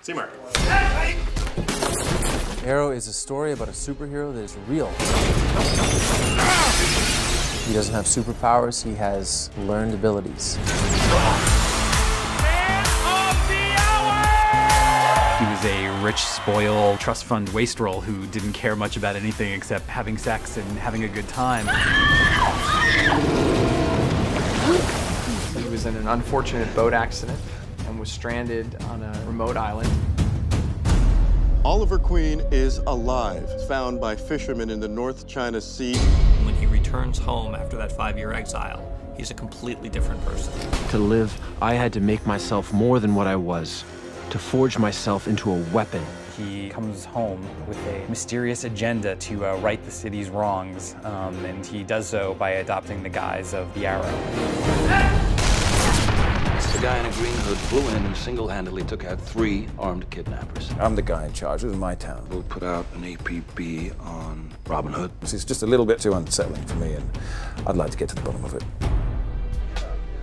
Seymour. Arrow is a story about a superhero that is real. He doesn't have superpowers, he has learned abilities. Man of the hour! He was a rich, spoiled, trust fund wastrel who didn't care much about anything except having sex and having a good time. He was in an unfortunate boat accident and was stranded on a remote island. Oliver Queen is alive, found by fishermen in the North China Sea. When he returns home after that 5-year exile, he's a completely different person. To live, I had to make myself more than what I was, to forge myself into a weapon. He comes home with a mysterious agenda to right the city's wrongs, and he does so by adopting the guise of the Arrow. The guy in a green hood flew in and single-handedly took out 3 armed kidnappers. I'm the guy in charge. This is my town. We'll put out an APB on Robin Hood. It's just a little bit too unsettling for me, and I'd like to get to the bottom of it.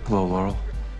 Hello, Laurel.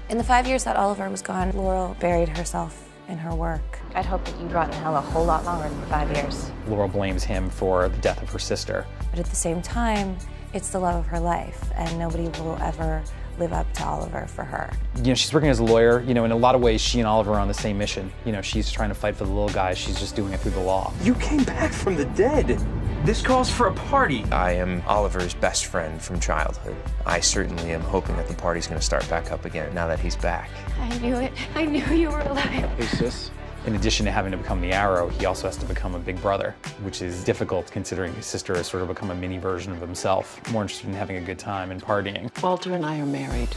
In the 5 years that Oliver was gone, Laurel buried herself in her work. I'd hoped that you'd rot in hell a whole lot longer than 5 years. Laurel blames him for the death of her sister. But at the same time, it's the love of her life, and nobody will ever live up to Oliver for her. You know, she's working as a lawyer. You know, in a lot of ways, she and Oliver are on the same mission. You know, she's trying to fight for the little guy. She's just doing it through the law. You came back from the dead. This calls for a party. I am Oliver's best friend from childhood. I certainly am hoping that the party's going to start back up again now that he's back. I knew it. I knew you were alive. Hey, sis. In addition to having to become the Arrow, he also has to become a big brother, which is difficult considering his sister has sort of become a mini version of himself, more interested in having a good time and partying. Walter and I are married,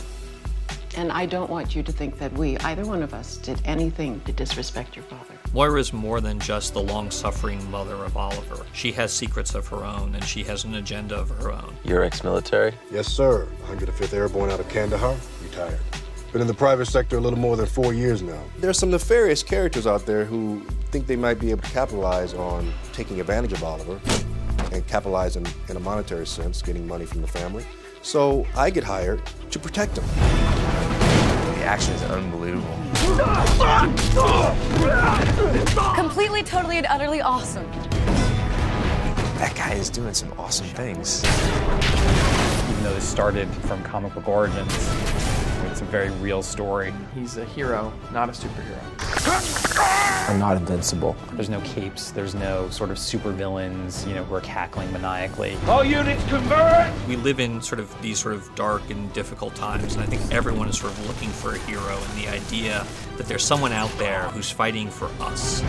and I don't want you to think that either one of us, did anything to disrespect your father. Moira's more than just the long-suffering mother of Oliver. She has secrets of her own, and she has an agenda of her own. You're ex-military? Yes, sir. 105th Airborne out of Kandahar, retired. Been in the private sector a little more than 4 years now. There's some nefarious characters out there who think they might be able to capitalize on taking advantage of Oliver and capitalize in a monetary sense, getting money from the family. So I get hired to protect him. The action is unbelievable. Completely, totally, and utterly awesome. That guy is doing some awesome things. Even though this started from comic book origins, it's a very real story. He's a hero, not a superhero. I'm not invincible. There's no capes, there's no sort of supervillains, you know, who are cackling maniacally. All units convert! We live in these sort of dark and difficult times, and I think everyone is sort of looking for a hero, and the idea that there's someone out there who's fighting for us.